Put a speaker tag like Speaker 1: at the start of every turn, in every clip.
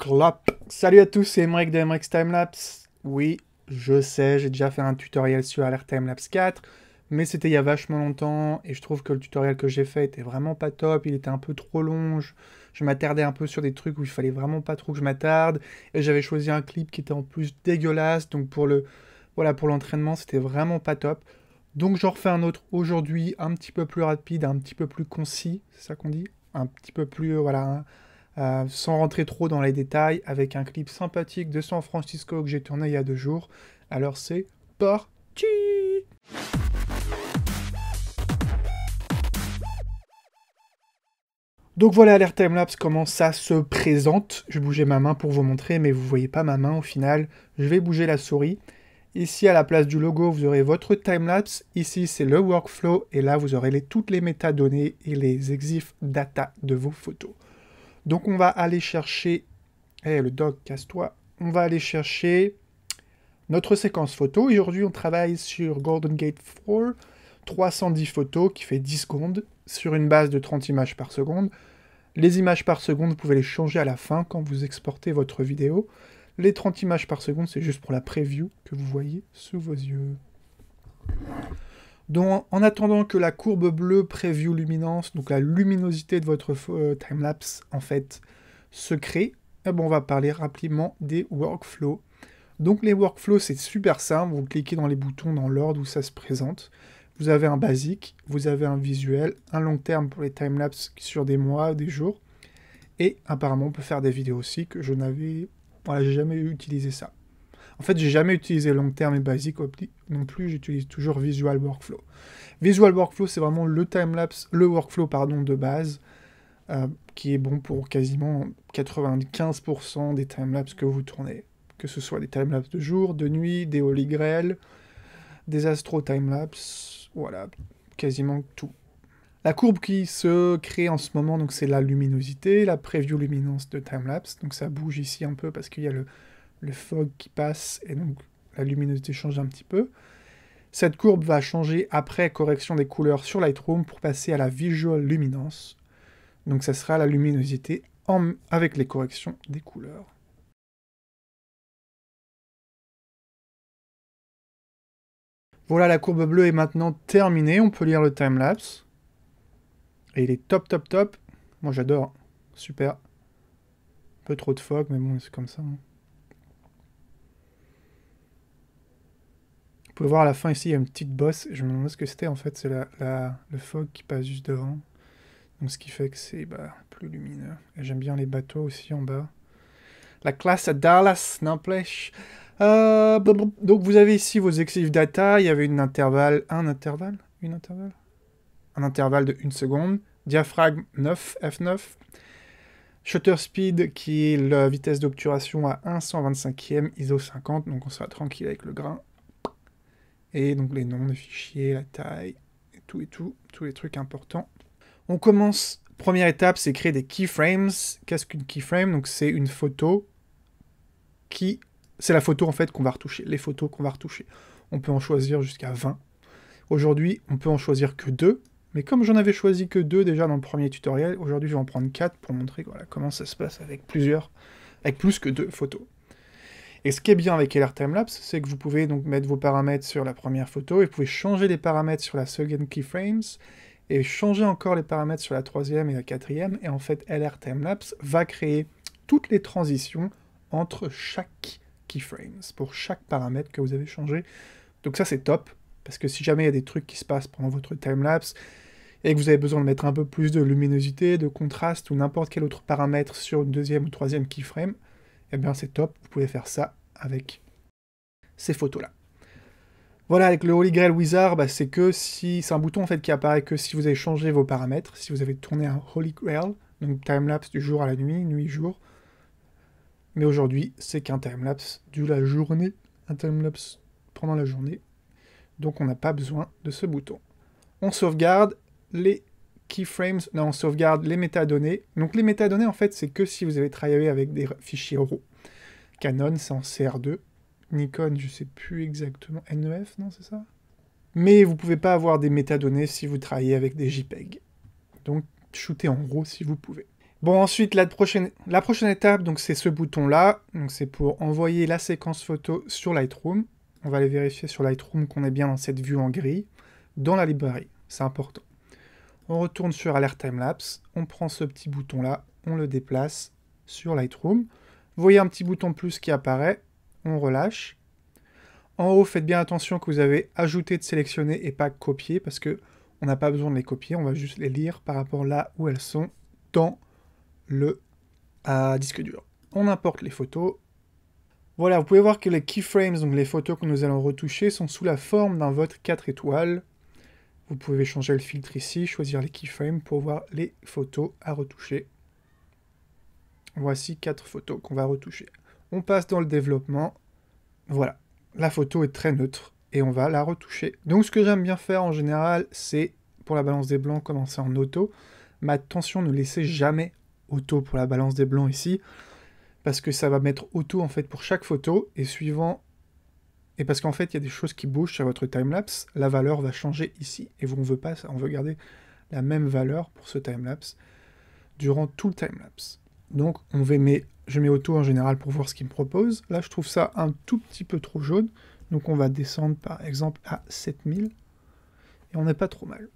Speaker 1: Clop. Salut à tous, c'est Emmerich de Emmerich's Timelapse. Oui, je sais, j'ai déjà fait un tutoriel sur Alert Timelapse 4, mais c'était il y a vachement longtemps, et je trouve que le tutoriel que j'ai fait était vraiment pas top, il était un peu trop long, je m'attardais un peu sur des trucs où il fallait vraiment pas trop que je m'attarde, et j'avais choisi un clip qui était en plus dégueulasse, donc pour l'entraînement, c'était vraiment pas top. Donc j'en refais un autre aujourd'hui, un petit peu plus rapide, un petit peu plus concis, c'est ça qu'on dit? Un petit peu plus, sans rentrer trop dans les détails, avec un clip sympathique de San Francisco que j'ai tourné il y a 2 jours. Alors c'est parti! Donc voilà, Alert Timelapse, comment ça se présente. Je vais bouger ma main pour vous montrer, mais vous voyez pas ma main au final. Je vais bouger la souris. Ici, à la place du logo, vous aurez votre timelapse. Ici, c'est le workflow. Et là, vous aurez toutes les métadonnées et les exif data de vos photos. Donc, on va aller chercher... le dog, casse-toi. On va aller chercher notre séquence photo. Aujourd'hui, on travaille sur Golden Gate 4. 310 photos qui fait 10 secondes sur une base de 30 images par seconde. Les images par seconde, vous pouvez les changer à la fin quand vous exportez votre vidéo. Les 30 images par seconde, c'est juste pour la preview que vous voyez sous vos yeux. Donc, en attendant que la courbe bleue preview luminance, donc la luminosité de votre timelapse, en fait, se crée, on va parler rapidement des workflows. Donc, les workflows, c'est super simple. Vous cliquez dans les boutons dans l'ordre où ça se présente. Vous avez un basique, vous avez un visuel, un long terme pour les timelapses sur des mois, des jours. Et apparemment, on peut faire des vidéos aussi que je n'avais... Voilà, j'ai jamais utilisé ça. En fait, j'ai jamais utilisé long terme et basique non plus, j'utilise toujours Visual Workflow. Visual Workflow, c'est vraiment le timelapse, le workflow, pardon, de base, qui est bon pour quasiment 95% des timelapses que vous tournez. Que ce soit des timelapses de jour, de nuit, des Holy Grail, des Astro timelapse, voilà, quasiment tout. La courbe qui se crée en ce moment, donc c'est la luminosité, la preview luminance de timelapse. Donc ça bouge ici un peu parce qu'il y a le fog qui passe et donc la luminosité change un petit peu. Cette courbe va changer après correction des couleurs sur Lightroom pour passer à la visual luminance. Donc ça sera la luminosité avec les corrections des couleurs. Voilà, la courbe bleue est maintenant terminée. On peut lire le timelapse. Et il est top, top, top. Moi, j'adore. Super. Un peu trop de fog, mais bon, c'est comme ça. Hein. Vous pouvez voir à la fin, ici, il y a une petite bosse. Je me demande ce que c'était, en fait. C'est le fog qui passe juste devant. Donc, ce qui fait que c'est plus lumineux. Et j'aime bien les bateaux aussi en bas. La classe à Dallas, n'empêche. Donc, vous avez ici vos exif data. Il y avait un intervalle de 1 seconde. Diaphragme 9, F9. Shutter speed qui est la vitesse d'obturation à 1/125e, ISO 50, donc on sera tranquille avec le grain. Et donc les noms des fichiers, la taille, et tout, tous les trucs importants. On commence, première étape, c'est créer des keyframes. Qu'est-ce qu'une keyframe? Donc c'est une photo qui... C'est la photo en fait qu'on va retoucher, les photos qu'on va retoucher. On peut en choisir jusqu'à 20. Aujourd'hui, on peut en choisir que 2. Mais comme j'en avais choisi que 2 déjà dans le premier tutoriel, aujourd'hui je vais en prendre 4 pour montrer comment ça se passe avec plus que 2 photos. Et ce qui est bien avec Alert Timelapse, c'est que vous pouvez donc mettre vos paramètres sur la première photo, et vous pouvez changer les paramètres sur la second keyframes, et changer encore les paramètres sur la troisième et la quatrième, et en fait Alert Timelapse va créer toutes les transitions entre chaque keyframes, pour chaque paramètre que vous avez changé. Donc ça c'est top, parce que si jamais il y a des trucs qui se passent pendant votre timelapse, et que vous avez besoin de mettre un peu plus de luminosité, de contraste, ou n'importe quel autre paramètre sur une deuxième ou troisième keyframe, eh bien c'est top, vous pouvez faire ça avec ces photos-là. Voilà, avec le Holy Grail Wizard, c'est que si... C'est un bouton en fait qui apparaît que si vous avez changé vos paramètres, si vous avez tourné un Holy Grail, donc timelapse du jour à la nuit, nuit-jour. Mais aujourd'hui, c'est qu'un timelapse de la journée, un timelapse pendant la journée. Donc on n'a pas besoin de ce bouton. On sauvegarde les keyframes, non, on sauvegarde les métadonnées. Donc les métadonnées, en fait, c'est que si vous avez travaillé avec des fichiers RAW. Canon, c'est en CR2. Nikon, je sais plus exactement. NEF, non, c'est ça? Mais vous pouvez pas avoir des métadonnées si vous travaillez avec des JPEG. Donc, shootez en RAW si vous pouvez. Bon, ensuite, la prochaine étape, donc c'est ce bouton-là. Donc c'est pour envoyer la séquence photo sur Lightroom. On va aller vérifier sur Lightroom qu'on est bien dans cette vue en gris, dans la librairie. C'est important. On retourne sur Alert Timelapse, on prend ce petit bouton-là, on le déplace sur Lightroom. Vous voyez un petit bouton plus qui apparaît, on relâche. En haut, faites bien attention que vous avez ajouté de sélectionner et pas copier, parce que on n'a pas besoin de les copier, on va juste les lire par rapport là où elles sont dans le disque dur. On importe les photos. Voilà, vous pouvez voir que les keyframes, donc les photos que nous allons retoucher, sont sous la forme d'un vote 4 étoiles. Vous pouvez changer le filtre ici, choisir les keyframes pour voir les photos à retoucher. Voici 4 photos qu'on va retoucher. On passe dans le développement. Voilà, la photo est très neutre et on va la retoucher. Donc ce que j'aime bien faire en général, c'est pour la balance des blancs, commencer en auto. Mais attention, ne laissez jamais auto pour la balance des blancs ici, parce que ça va mettre auto en fait pour chaque photo, et suivant... Et parce qu'en fait, il y a des choses qui bougent sur votre timelapse, la valeur va changer ici. Et on veut pas ça, on veut garder la même valeur pour ce timelapse durant tout le timelapse. Donc je mets auto en général pour voir ce qu'il me propose. Là, je trouve ça un tout petit peu trop jaune, donc on va descendre par exemple à 7000, et on n'est pas trop mal.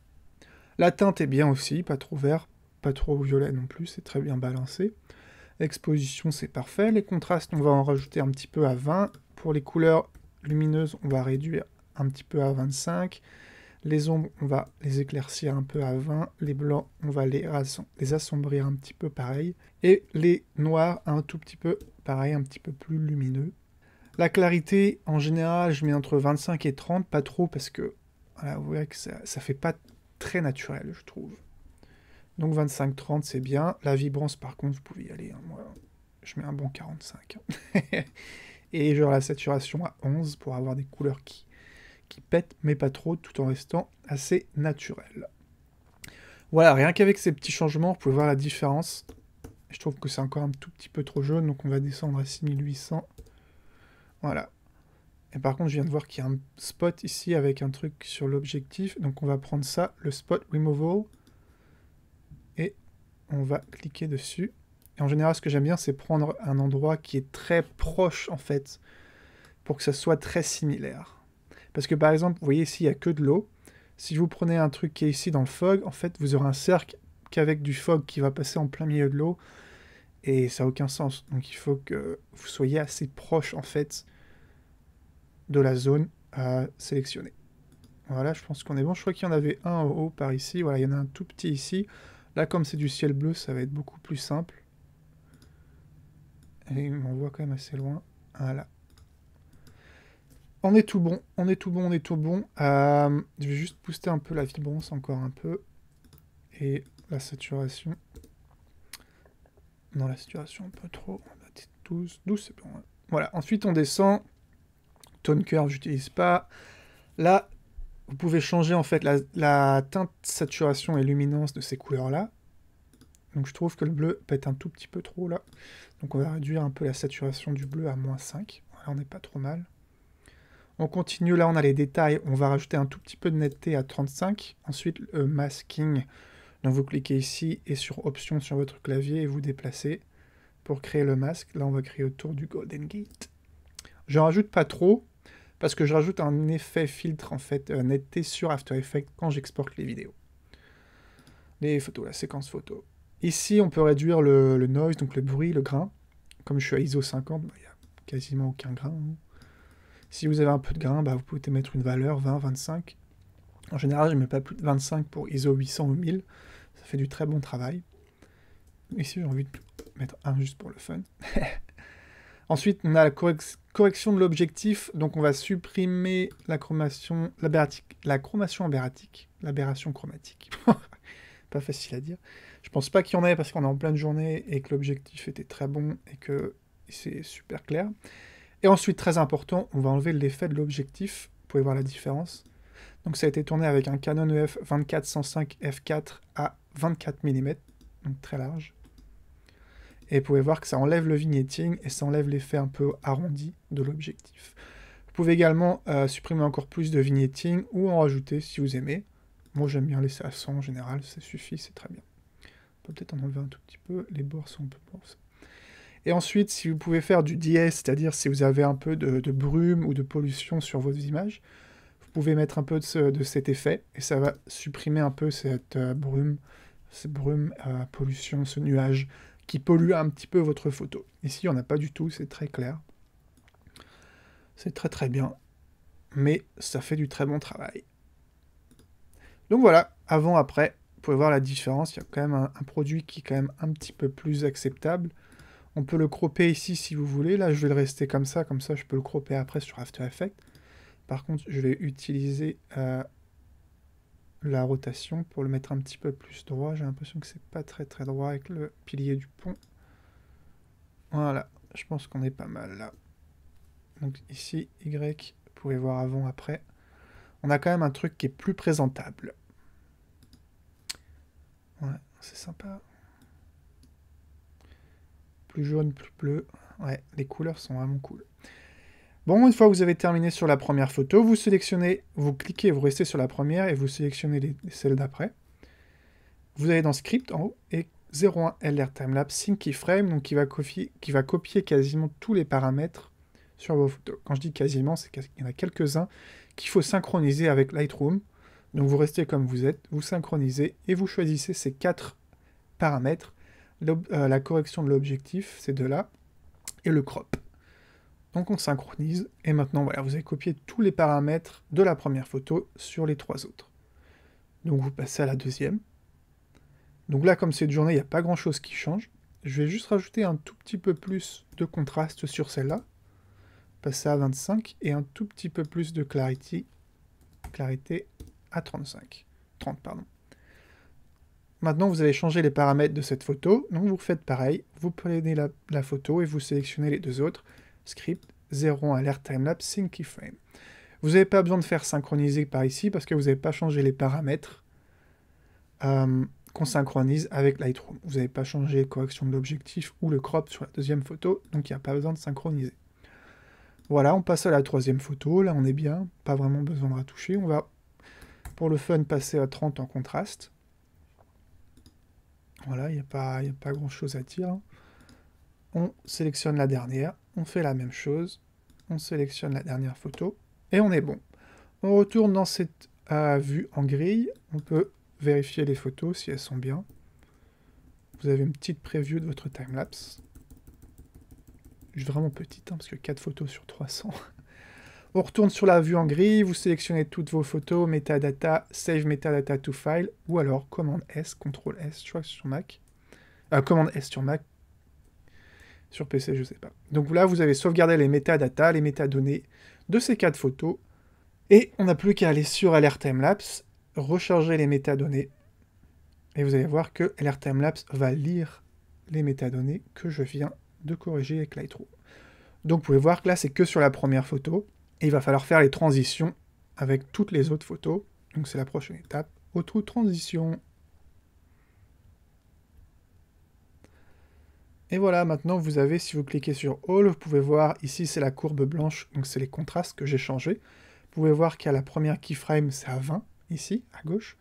Speaker 1: La teinte est bien aussi, pas trop vert, pas trop violet non plus, c'est très bien balancé. L'exposition, c'est parfait. Les contrastes, on va en rajouter un petit peu à 20. Pour les couleurs lumineuses, on va réduire un petit peu à 25. Les ombres, on va les éclaircir un peu à 20. Les blancs, on va les assombrir un petit peu pareil. Et les noirs, un tout petit peu pareil, un petit peu plus lumineux. La clarité, en général, je mets entre 25 et 30, pas trop, parce que voilà, vous voyez que ça fait pas très naturel, je trouve. Donc 25-30, c'est bien. La vibrance, par contre, vous pouvez y aller. Hein. Moi, je mets un bon 45. Et genre la saturation à 11 pour avoir des couleurs qui pètent, mais pas trop, tout en restant assez naturel. Voilà, rien qu'avec ces petits changements, vous pouvez voir la différence. Je trouve que c'est encore un tout petit peu trop jaune, donc on va descendre à 6800. Voilà. Et par contre, je viens de voir qu'il y a un spot ici avec un truc sur l'objectif. Donc on va prendre ça, le spot removal. Et on va cliquer dessus. Et en général, ce que j'aime bien, c'est prendre un endroit qui est très proche, en fait, pour que ça soit très similaire. Parce que, par exemple, vous voyez ici, il n'y a que de l'eau. Si vous prenez un truc qui est ici dans le fog, en fait, vous aurez un cercle qu'avec du fog qui va passer en plein milieu de l'eau. Et ça n'a aucun sens. Donc il faut que vous soyez assez proche, en fait, de la zone à sélectionner. Voilà, je pense qu'on est bon. Je crois qu'il y en avait un en haut par ici. Voilà, il y en a un tout petit ici. Là, comme c'est du ciel bleu, ça va être beaucoup plus simple. Et on voit quand même assez loin. Voilà. On est tout bon, on est tout bon, on est tout bon. Je vais juste booster un peu la vibrance, encore un peu. Et la saturation. Non, la saturation un peu trop. On va être 12, c'est bon. Hein. Voilà, ensuite on descend. Tone curve, j'utilise pas. Là, vous pouvez changer en fait la teinte, saturation et luminance de ces couleurs-là. Donc je trouve que le bleu peut être un tout petit peu trop là. Donc on va réduire un peu la saturation du bleu à -5. Voilà, on n'est pas trop mal. On continue, là on a les détails, on va rajouter un tout petit peu de netteté à 35. Ensuite, le masking, donc vous cliquez ici et sur option sur votre clavier et vous déplacez pour créer le masque. Là on va créer autour du Golden Gate. Je rajoute pas trop, parce que je rajoute un effet filtre en fait, netteté sur After Effects quand j'exporte les vidéos. Les photos, la séquence photo. Ici on peut réduire le noise, donc le bruit, le grain. Comme je suis à ISO 50, il n'y a quasiment aucun grain. Hein. Si vous avez un peu de grain, bah, vous pouvez mettre une valeur 20, 25. En général, je ne mets pas plus de 25 pour ISO 800 ou 1000. Ça fait du très bon travail. Ici, j'ai envie de mettre 1 juste pour le fun. Ensuite, on a la correction de l'objectif. Donc, on va supprimer l'aberration chromatique. Pas facile à dire. Je pense pas qu'il y en ait parce qu'on est en pleine journée et que l'objectif était très bon et que c'est super clair. Et ensuite, très important, on va enlever l'effet de l'objectif. Vous pouvez voir la différence. Donc ça a été tourné avec un Canon EF 24-105 f4 à 24 mm, donc très large. Et vous pouvez voir que ça enlève le vignetting et ça enlève l'effet un peu arrondi de l'objectif. Vous pouvez également supprimer encore plus de vignetting ou en rajouter si vous aimez. Moi j'aime bien laisser à 100 en général, ça suffit, c'est très bien. peut peut-être en enlever un tout petit peu. Les bords sont un peu courts. Et ensuite, si vous pouvez faire du DS, c'est-à-dire si vous avez un peu de brume ou de pollution sur vos images, vous pouvez mettre un peu de cet effet, et ça va supprimer un peu cette brume, pollution, ce nuage, qui pollue un petit peu votre photo. Ici, on n'a pas du tout, c'est très clair. C'est très très bien, mais ça fait du très bon travail. Donc voilà, avant, après, vous pouvez voir la différence, il y a quand même un produit qui est quand même un petit peu plus acceptable. On peut le cropper ici si vous voulez. Là, je vais le rester comme ça je peux le cropper après sur After Effects. Par contre, je vais utiliser la rotation pour le mettre un petit peu plus droit. J'ai l'impression que c'est pas très très droit avec le pilier du pont. Voilà, je pense qu'on est pas mal là. Donc ici, Y, vous pouvez voir avant, après. On a quand même un truc qui est plus présentable. Ouais, c'est sympa. Plus jaune, plus bleu. Ouais, les couleurs sont vraiment cool. Bon, une fois que vous avez terminé sur la première photo, vous sélectionnez, vous cliquez, vous restez sur la première et vous sélectionnez celles d'après. Vous allez dans Script en haut et 01 LR Timelapse Sync Keyframe, donc qui va copier quasiment tous les paramètres sur vos photos. Quand je dis quasiment, c'est qu'il y en a quelques-uns qu'il faut synchroniser avec Lightroom. Donc vous restez comme vous êtes, vous synchronisez et vous choisissez ces 4 paramètres. La correction de l'objectif, ces deux-là, et le crop. Donc on synchronise, et maintenant voilà, vous avez copié tous les paramètres de la première photo sur les 3 autres. Donc vous passez à la deuxième. Donc là, comme c'est de journée, il n'y a pas grand chose qui change. Je vais juste rajouter un tout petit peu plus de contraste sur celle-là. Passer à 25, et un tout petit peu plus de clarité à 30, pardon. Maintenant, vous allez changer les paramètres de cette photo, donc vous faites pareil, vous prenez la photo et vous sélectionnez les deux autres, Script, 01 Alert Timelapse Sync Keyframe. Vous n'avez pas besoin de faire synchroniser par ici, parce que vous n'avez pas changé les paramètres qu'on synchronise avec Lightroom. Vous n'avez pas changé la correction de l'objectif ou le crop sur la deuxième photo, donc il n'y a pas besoin de synchroniser. Voilà, on passe à la troisième photo, là on est bien, pas vraiment besoin de retoucher, on va, pour le fun, passer à 30 en contraste. Voilà, il n'y a pas grand chose à dire. On sélectionne la dernière, on fait la même chose, on sélectionne la dernière photo, et on est bon. On retourne dans cette vue en grille, on peut vérifier les photos si elles sont bien. Vous avez une petite preview de votre timelapse. Vraiment petite, hein, parce que 4 photos sur 300. On retourne sur la vue en grille, vous sélectionnez toutes vos photos, metadata, save metadata to file, ou alors commande S, CTRL S, je crois que c'est sur Mac. Commande S sur Mac. Sur PC, je sais pas. Donc là, vous avez sauvegardé les métadatas, les métadonnées de ces 4 photos, et on n'a plus qu'à aller sur LR Timelapse, recharger les métadonnées, et vous allez voir que LR Timelapse va lire les métadonnées que je viens de corriger avec Lightroom. Donc vous pouvez voir que là, c'est que sur la première photo, et il va falloir faire les transitions avec toutes les autres photos. Donc c'est la prochaine étape, auto transition. Et voilà, maintenant vous avez, si vous cliquez sur All, vous pouvez voir, ici c'est la courbe blanche, donc c'est les contrastes que j'ai changés. Vous pouvez voir qu'à la première keyframe, c'est à 20, ici, à gauche,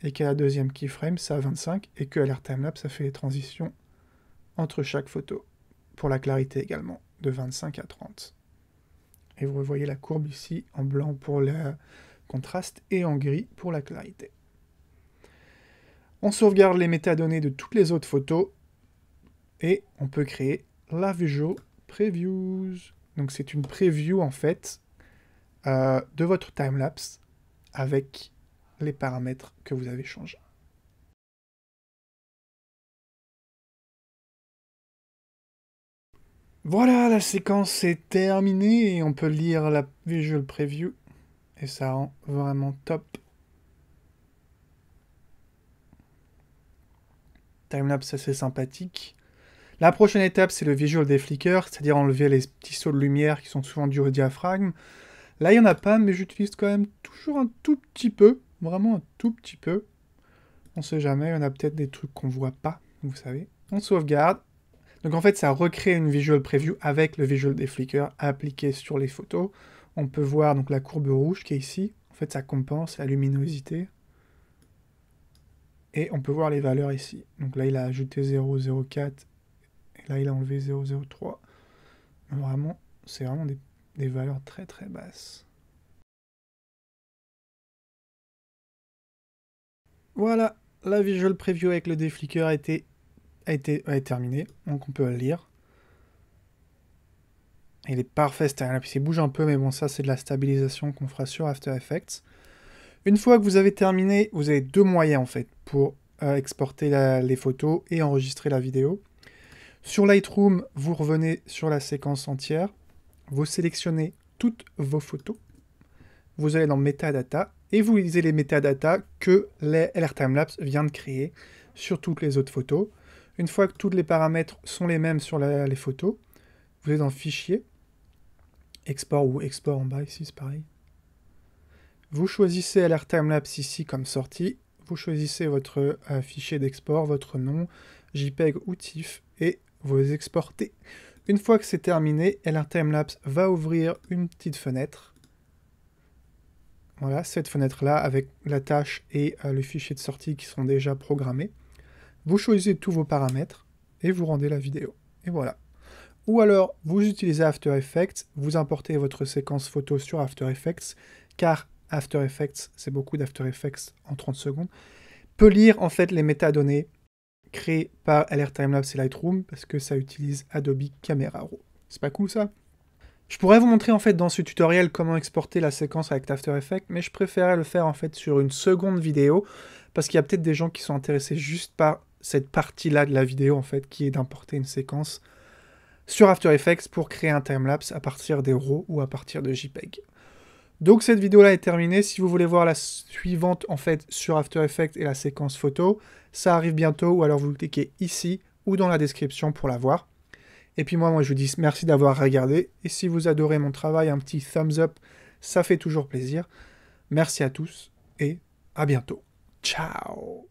Speaker 1: et qu'à la deuxième keyframe, c'est à 25, et qu'à LR Timelapse, ça fait les transitions entre chaque photo, pour la clarité également, de 25 à 30. Et vous voyez la courbe ici, en blanc pour le contraste, et en gris pour la clarité. On sauvegarde les métadonnées de toutes les autres photos, et on peut créer la Visual Previews. Donc c'est une preview en fait de votre timelapse avec les paramètres que vous avez changés. Voilà, la séquence est terminée et on peut lire la Visual Preview et ça rend vraiment top. Timelapse assez sympathique. La prochaine étape, c'est le Visual Deflicker, c'est-à-dire enlever les petits sauts de lumière qui sont souvent dus au diaphragme. Là, il n'y en a pas, mais j'utilise quand même toujours un tout petit peu, vraiment un tout petit peu. On sait jamais, il y en a peut-être des trucs qu'on voit pas, vous savez. On sauvegarde. Donc en fait, ça recrée une Visual Preview avec le Visual Deflicker appliqué sur les photos. On peut voir donc la courbe rouge qui est ici. En fait, ça compense la luminosité. Et on peut voir les valeurs ici. Donc là, il a ajouté 0,04. Et là, il a enlevé 0,03. Vraiment, c'est vraiment des valeurs très très basses. Voilà, la visual preview avec le déflicker est terminée. Donc on peut le lire. Il est parfait, c'est un il bouge un peu, mais bon, ça c'est de la stabilisation qu'on fera sur After Effects. Une fois que vous avez terminé, vous avez deux moyens en fait pour exporter les photos et enregistrer la vidéo. Sur Lightroom, vous revenez sur la séquence entière, vous sélectionnez toutes vos photos, vous allez dans Metadata et vous lisez les métadatas que LR Timelapse vient de créer sur toutes les autres photos. Une fois que tous les paramètres sont les mêmes sur les photos, vous allez dans Fichier, Export ou Export en bas ici, c'est pareil. Vous choisissez LR Timelapse ici comme sortie, vous choisissez votre fichier d'export, votre nom, JPEG ou TIFF, et vous exportez. Une fois que c'est terminé, LR Timelapse va ouvrir une petite fenêtre. Voilà, cette fenêtre-là avec la tâche et le fichier de sortie qui sont déjà programmés. Vous choisissez tous vos paramètres et vous rendez la vidéo. Et voilà. Ou alors, vous utilisez After Effects, vous importez votre séquence photo sur After Effects, car After Effects, c'est beaucoup d'After Effects en 30 secondes, peut lire en fait les métadonnées créées par LR Timelapse et Lightroom, parce que ça utilise Adobe Camera Raw. C'est pas cool ça? Je pourrais vous montrer en fait dans ce tutoriel comment exporter la séquence avec After Effects, mais je préférais le faire en fait sur une seconde vidéo, parce qu'il y a peut-être des gens qui sont intéressés juste par cette partie-là de la vidéo en fait, qui est d'importer une séquence sur After Effects pour créer un timelapse à partir des RAW ou à partir de JPEG. Donc cette vidéo-là est terminée. Si vous voulez voir la suivante en fait sur After Effects et la séquence photo, ça arrive bientôt, ou alors vous cliquez ici ou dans la description pour la voir. Et puis moi je vous dis merci d'avoir regardé, et si vous adorez mon travail, un petit thumbs up, ça fait toujours plaisir. Merci à tous, et à bientôt. Ciao!